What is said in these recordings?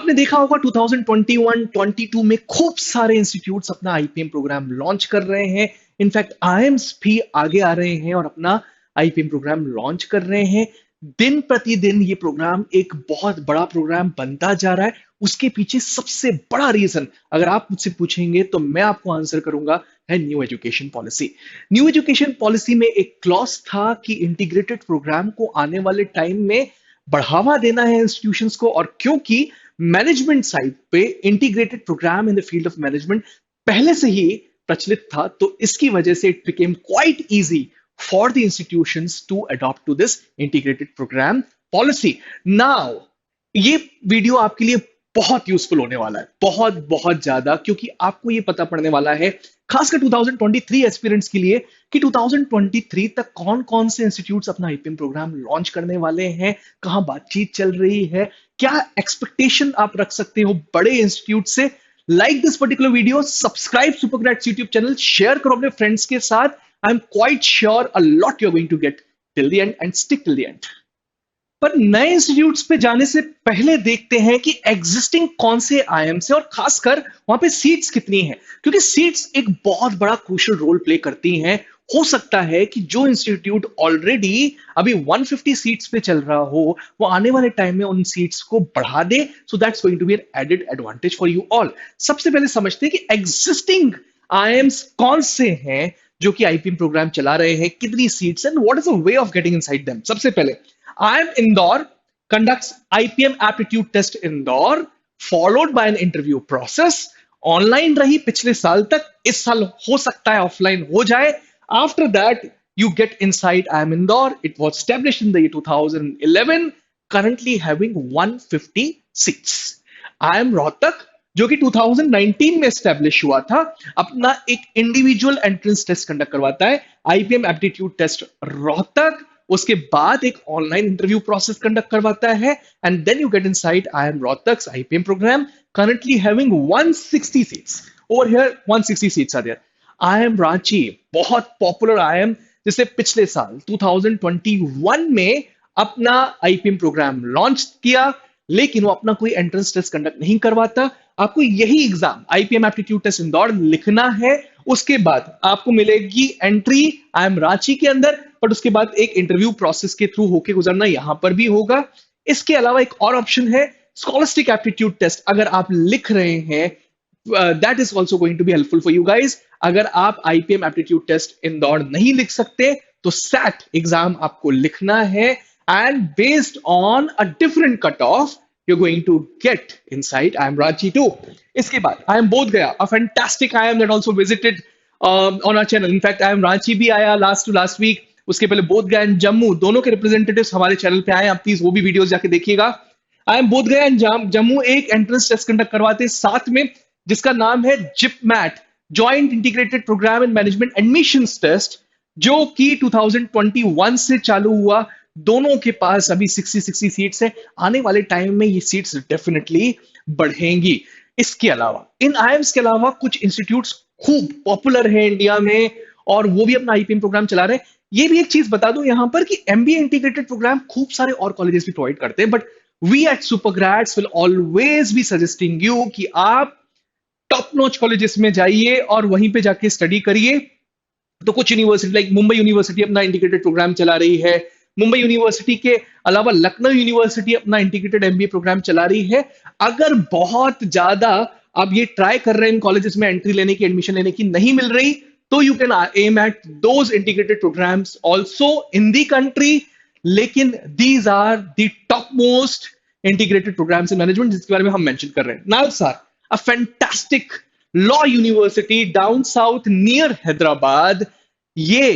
आपने देखा होगा 2021-22 में खूब सारे इंस्टीट्यूट्स अपना आईपीएम प्रोग्राम लॉन्च कर रहे हैं। इनफैक्ट आईएम्स भी आगे आ रहे हैं और अपना आईपीएम प्रोग्राम लॉन्च कर रहे हैं। दिन प्रतिदिन ये प्रोग्राम एक बहुत बड़ा प्रोग्राम बनता जा रहा है। उसके पीछे सबसे बड़ा रीजन अगर आप मुझसे पूछेंगे तो मैं आपको आंसर करूंगा, है new education policy. New education policy में एक क्लॉज था कि इंटीग्रेटेड प्रोग्राम को आने वाले टाइम में बढ़ावा देना है इंस्टीट्यूशंस को, और क्योंकि मैनेजमेंट साइड पे integrated program in the field of management पहले से ही प्रचलित था, तो इसकी वजह से it became quite easy for the institutions to adopt to this integrated program policy. Now ये वीडियो आपके लिए बहुत यूजफुल होने वाला है, बहुत बहुत ज्यादा, क्योंकि आपको ये पता पड़ने वाला है खासकर 2023 एस्पिरेंट्स के लिए कि 2023 तक कौन कौन से इंस्टीट्यूट्स अपना आईपीएम प्रोग्राम लॉन्च करने वाले हैं, कहां बातचीत चल रही है, क्या एक्सपेक्टेशन आप रख सकते हो बड़े इंस्टीट्यूट से। Like this particular video, subscribe Supergrades YouTube channel, share करो अपने फ्रेंड्स के साथ। I am quite sure a lot you are going to get till the end and stick till the end. पर नए इंस्टीट्यूट्स पे जाने से पहले देखते हैं कि एग्जिस्टिंग कौन से आईएम्स है और खासकर वहां पे सीट्स कितनी हैं, क्योंकि सीट्स एक बहुत बड़ा क्रूशियल रोल प्ले करती हैं। हो सकता है कि जो इंस्टीट्यूट ऑलरेडी अभी 150 सीट्स पे चल रहा हो, वो आने वाले टाइम में उन सीट्स को बढ़ा दे। So that's going to be an added advantage for you all. सबसे पहले समझते हैं कि एग्जिस्टिंग आईएम्स कौन से हैं जो कि आईपीएम प्रोग्राम चला रहे हैं, कितनी seats and what is the way of getting inside them. सबसे पहले IIM Indore conducts IPM aptitude test Indore followed by an interview process. Online रही पिछले साल तक, इस साल हो सकता है ऑफलाइन हो जाए। After that, you get inside IIM Indore. It was established in the year 2011, currently having 150 seats. IIM Rohtak जो कि 2019 में एस्टेब्लिश हुआ था, अपना एक इंडिविजुअल एंट्रेंस टेस्ट कंडक्ट करवाता है, आईपीएम एप्टीट्यूड टेस्ट रोहतक। उसके बाद एक ऑनलाइन इंटरव्यू प्रोसेस कंडक्ट करवाता है, and then you get inside IIM Rohtak's IPM program, currently having 160 seats. Over here 160 seats are there. IIM Ranchi बहुत पॉपुलर आईएम, जिसे पिछले साल 2021 में अपना आईपीएम प्रोग्राम लॉन्च किया, लेकिन वो अपना कोई एंट्रेंस टेस्ट कंडक्ट नहीं करवाता। आपको यही exam IPM aptitude test Indore लिखना है, उसके बाद आपको मिलेगी एंट्री आईएम रांची के अंदर, बट उसके बाद एक इंटरव्यू प्रोसेस के थ्रू होके गुजरना यहां पर भी होगा। इसके अलावा एक और ऑप्शन है स्कॉलस्टिक एप्टीट्यूड टेस्ट, अगर आप लिख रहे हैं, that is also going to be helpful for you guys. अगर आप आईपीएम एप्टीट्यूड टेस्ट इंदौर नहीं लिख सकते तो सैट एग्जाम आपको लिखना है, and based on a different cut off you're going to get inside IIM Ranchi too. इसके बाद IIM Bodh Gaya, a fantastic IIM that also visited on our channel. In fact, IIM Ranchi भी आया last week. उसके पहले बोध गया and Jammu दोनों के रिप्रेजेंटेटिव्स हमारे चैनल पे आए, आप प्लीज वो भी वीडियोस जाके देखिएगा। IIM बोध गया एंड जम्मू एक एंट्रेंस टेस्ट कंडक्ट करवाते हैं साथ में, जिसका नाम है JIPMAT, joint integrated program and management admissions test, जो कि 2021 से चालू हुआ। दोनों के पास अभी 60 सीट्स है, आने वाले टाइम में ये सीट्स डेफिनेटली बढ़ेंगी। इसके अलावा इन आईएम्स के अलावा कुछ इंस्टीट्यूट्स खूब पॉपुलर है इंडिया में, और वो भी अपना आईपीएम प्रोग्राम चला रहे हैं। ये भी एक चीज बता दूं यहां पर कि एमबीए इंटीग्रेटेड प्रोग्राम खूब सारे और कॉलेजेस भी प्रोवाइड करते हैं, but we at Supergrades will always be suggesting you कि आप टॉप नॉच कॉलेजेस में जाइए और वहीं पे जाके स्टडी करिए। तो कुछ यूनिवर्सिटी लाइक मुंबई यूनिवर्सिटी अपना इंटीग्रेटेड प्रोग्राम चला रही है, मुंबई यूनिवर्सिटी के अलावा लखनऊ यूनिवर्सिटी अपना इंटीग्रेटेड एमबीए प्रोग्राम चला रही है। अगर बहुत ज्यादा आप ये ट्राई कर रहे हैं इन कॉलेजेस में एंट्री लेने की, एडमिशन लेने की, नहीं मिल रही, तो you can aim at those integrated programmes also in the country, लेकिन these are the topmost integrated programmes in management जिसके बारे में हम मेंशन कर रहे हैं। NALSAR, a fantastic law university down south near Hyderabad. ये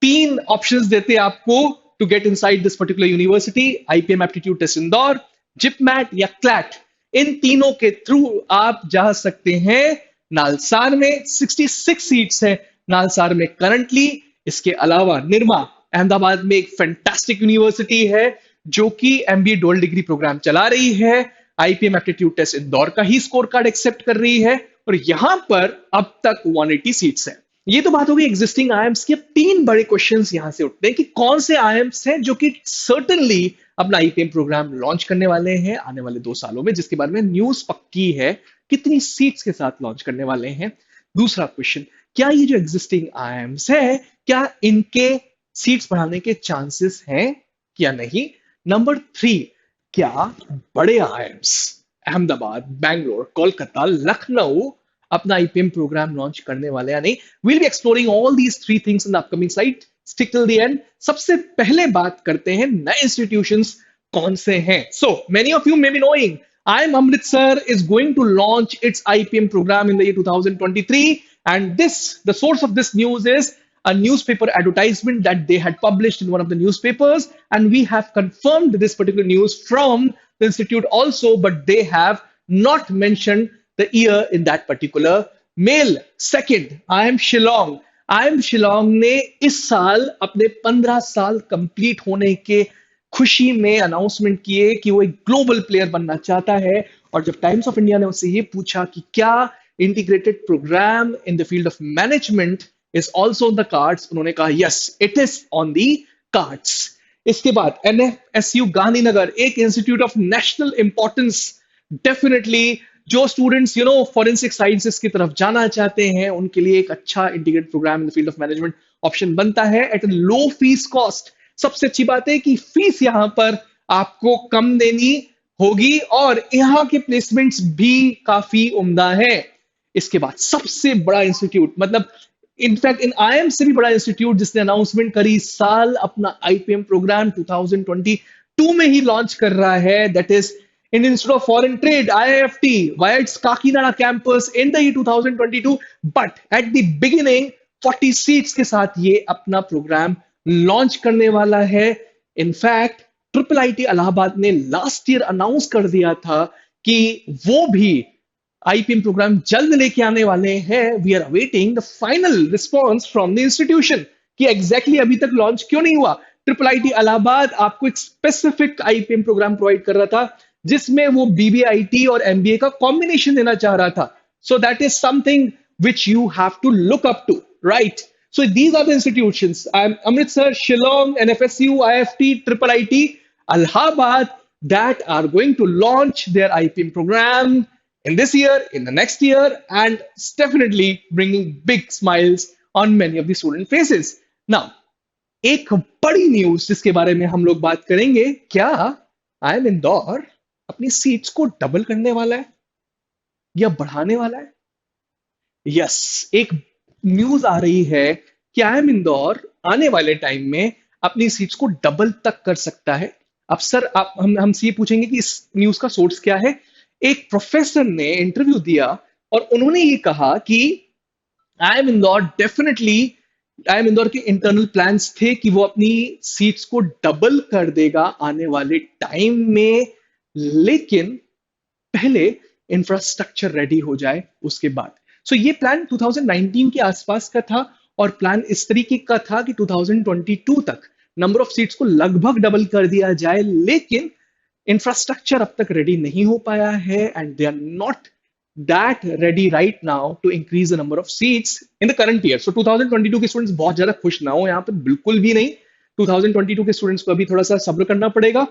3 ऑप्शंस देते हैं आपको to get inside this particular university, IPM aptitude test Indore, JIPMAT या CLAT, इन तीनों के थ्रू आप जा सकते हैं। नालसार में 66 सीट्स है नालसार में करंटली। इसके अलावा निर्मा अहमदाबाद में एक फैंटास्टिक यूनिवर्सिटी है जो कि एमबीए डुअल डिग्री प्रोग्राम चला रही है, आईपीएम एप्टीट्यूड टेस्ट इंदौर का ही स्कोर कार्ड एक्सेप्ट कर रही है, और यहां पर अब तक 180 सीट्स है। ये तो बात हो गई एग्जिस्टिंग आईएम्स की। अब तीन बड़े क्वेश्चंस यहां से उठते हैं कि कौन से आईएम्स हैं जो कि सर्टेनली अपना आईपीएम प्रोग्राम लॉन्च करने वाले हैं आने वाले 2 सालों में, जिसके बारे में न्यूज पक्की है, कितनी सीट्स के साथ लॉन्च करने वाले हैं। दूसरा क्वेश्चन, क्या ये जो एग्जिस्टिंग आईएम्स है, क्या इनके सीट्स बढ़ाने के चांसेस हैं या नहीं। नंबर 3, क्या बड़े आईएम्स अहमदाबाद, बैंगलोर, कोलकाता, लखनऊ अपना आईपीएम प्रोग्राम लॉन्च करने वाले या नहीं। Will be exploring all these 3 things in the upcoming slide. Stick till the and. सबसे पहले बात करते हैं नए इंस्टीट्यूशंस कौन से हैं। So many of you may be knowing IIM Amritsar is going to launch its IPM program in the year 2023, and the source of this news is a newspaper advertisement that they had published in one of the newspapers, and we have confirmed this particular news from the institute also, but they have not mentioned the year in that particular mail. Second, IIM Shillong ने इस साल अपने 15 साल complete होने के खुशी में announcement किए कि वो एक ग्लोबल प्लेयर बनना चाहता है। और जब टाइम्स ऑफ इंडिया ने उससे ये पूछा कि क्या integrated program in the field of management is also on the cards, उन्होंने कहा yes, it is on the cards. इसके बाद NFSU गांधीनगर, एक institute of national importance, definitely जो स्टूडेंट्स फॉरेंसिक साइंसेस की तरफ जाना चाहते हैं उनके लिए एक अच्छा integrated program in the field of management option बनता है at a low fees cost. सबसे अच्छी बात है कि फीस यहां पर आपको कम देनी होगी और यहां के प्लेसमेंट्स भी काफी उम्दा है। इसके बाद सबसे बड़ा इंस्टीट्यूट, मतलब इनफैक्ट इन IIM से भी बड़ा इंस्टीट्यूट जिसने अनाउंसमेंट करी साल अपना आईपीएम प्रोग्राम 2022 में ही लॉन्च कर रहा है, that is Indian Institute of Foreign Trade, IIFT, via its Kakinada campus in the year 2022. But at the beginning, 40 seats के साथ ये अपना प्रोग्राम लॉन्च करने वाला है। इनफैक्ट IIIT इलाहाबाद ने लास्ट ईयर अनाउंस कर दिया था कि वो भी आईपीएम प्रोग्राम जल्द लेके आने वाले हैं। We are awaiting the final response from the institution कि एग्जैक्टली अभी तक लॉन्च क्यों नहीं हुआ। IIIT इलाहाबाद आपको एक स्पेसिफिक आईपीएम प्रोग्राम प्रोवाइड कर रहा था जिसमें वो BBIT और MBA का कॉम्बिनेशन देना चाह रहा था। So that is something which you have to look up to, right? So these are the institutions: Amritsar, Shillong, NFSU, IFT, IIIT, Allahabad, that are going to launch their IPM program in this year, in the next year, and it's definitely bringing big smiles on many of the student faces. Now, एक बड़ी news जिसके बारे में हम लोग बात करेंगे, क्या IIM इंदौर अपनी सीट्स को डबल करने वाला है या बढ़ाने वाला है? यस, एक न्यूज आ रही है कि IIM इंदौर आने वाले टाइम में अपनी सीट्स को डबल तक कर सकता है। अब सर हमसे ये पूछेंगे कि इस न्यूज का सोर्स क्या है। एक प्रोफेसर ने इंटरव्यू दिया और उन्होंने ये कहा कि IIM इंदौर IIM इंदौर के इंटरनल प्लान्स थे कि वो अपनी सीट्स को डबल कर देगा आने वाले टाइम में, लेकिन पहले इंफ्रास्ट्रक्चर रेडी हो जाए उसके बाद। सो ये प्लान 2019 के आसपास का था और प्लान इस तरीके का था कि 2022 तक नंबर ऑफ सीट्स को लगभग डबल कर दिया जाए, लेकिन इंफ्रास्ट्रक्चर अब तक रेडी नहीं हो पाया है and they are not that ready right now to increase the number of seats in the current year. So 2022 के स्टूडेंट्स बहुत ज्यादा खुश ना हो यहाँ पे, बिल्कुल भी नहीं। 2022 के स्टूडेंट्स को अभी थोड़ा सा सब्र करना पड़ेगा,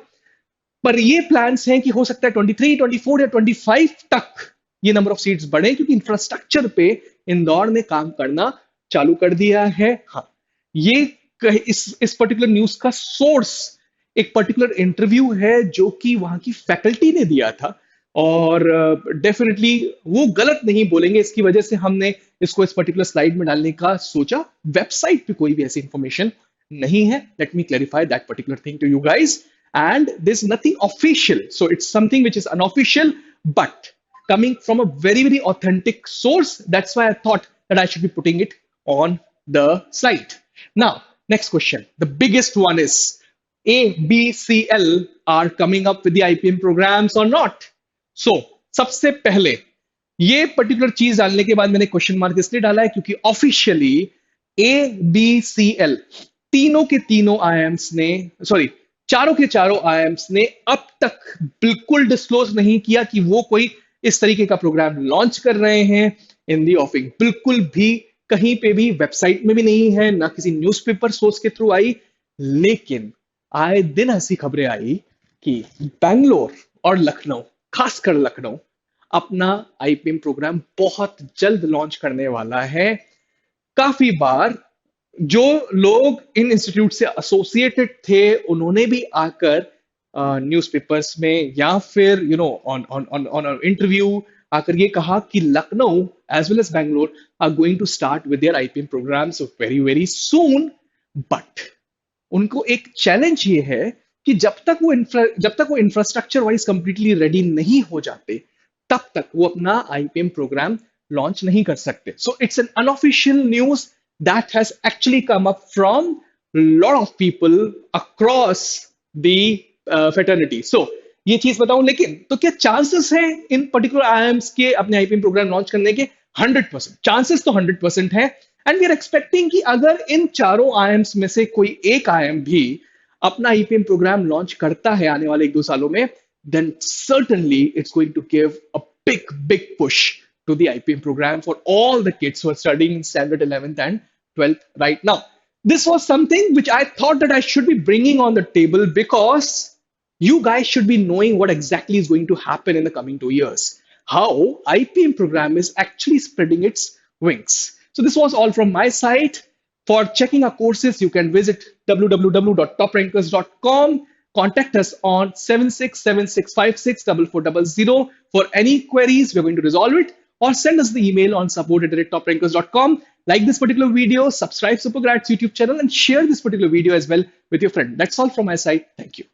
पर ये प्लान्स हैं कि हो सकता है 23, 24 या 25 तक ये नंबर ऑफ सीट्स बढ़े, क्योंकि इंफ्रास्ट्रक्चर पे इंदौर ने काम करना चालू कर दिया है। हाँ, ये इस पर्टिकुलर न्यूज का सोर्स एक पर्टिकुलर इंटरव्यू है जो कि वहां की फैकल्टी ने दिया था और डेफिनेटली वो गलत नहीं बोलेंगे, इसकी वजह से हमने इसको इस पर्टिकुलर स्लाइड में डालने का सोचा। वेबसाइट पे कोई भी ऐसी इंफॉर्मेशन नहीं है। Let me clarify that particular thing to you guys, and there's nothing official, so it's something which is unofficial but coming from a very, very authentic source. That's why I thought that I should be putting it on the slide. Now, next question, the biggest one is ABCL are coming up with the IPM programs or not? So सबसे पहले ये particular चीज डालने के बाद मैंने question mark इसलिए डाला है क्योंकि ऑफिशियली ABCL तीनों के तीनों IIMs ने, सॉरी चारों के चारों IIMs ने अब तक बिल्कुल डिस्क्लोज नहीं किया कि वो कोई इस तरीके का प्रोग्राम लॉन्च कर रहे हैं इन दी ऑफिंग। बिल्कुल भी कहीं पे भी वेबसाइट में भी नहीं है, ना किसी न्यूज़पेपर सोर्स के थ्रू आई। लेकिन आए दिन ऐसी खबरें आई कि बैंगलोर और लखनऊ, खासकर लखनऊ, अपना आईपीएम प्रोग्राम बहुत जल्द लॉन्च करने वाला है। काफी बार जो लोग इन इंस्टीट्यूट से एसोसिएटेड थे उन्होंने भी आकर न्यूज़पेपर्स में या फिर on on on on interview आकर ये कहा कि Lucknow as well as Bangalore are going to start with their IPM programs very very soon. But उनको एक चैलेंज ये है कि जब तक वो इंफ्रास्ट्रक्चर वाइज कंप्लीटली रेडी नहीं हो जाते तब तक वो अपना आईपीएम प्रोग्राम लॉन्च नहीं कर सकते। So it's an unofficial news that has actually come up from lot of people across the fraternity. So ये चीज बताऊं, लेकिन तो क्या चांसेस हैं इन पर्टिकुलर आईएम्स के अपने आईपीएम प्रोग्राम लॉन्च करने के? 100% चांसेस तो 100% है। एंड वी आर एक्सपेक्टिंग कि अगर इन चारों आईएम्स में से कोई एक आईएम भी अपना आईपीएम प्रोग्राम लॉन्च करता है आने वाले 1-2 सालों में, then certainly it's going to give a big push to the IPM program for all the kids who are studying in standard 11th and 12th right now. This was something which I thought that I should be bringing on the table because you guys should be knowing what exactly is going to happen in the coming 2 years. How IPM program is actually spreading its wings. So this was all from my side. For checking our courses, you can visit www.toprankers.com. Contact us on 7676564400. For any queries, we're going to resolve it, or send us the email on support@toprankers.com. Like this particular video, subscribe Supergrads YouTube channel, and share this particular video as well with your friend. That's all from my side. Thank you.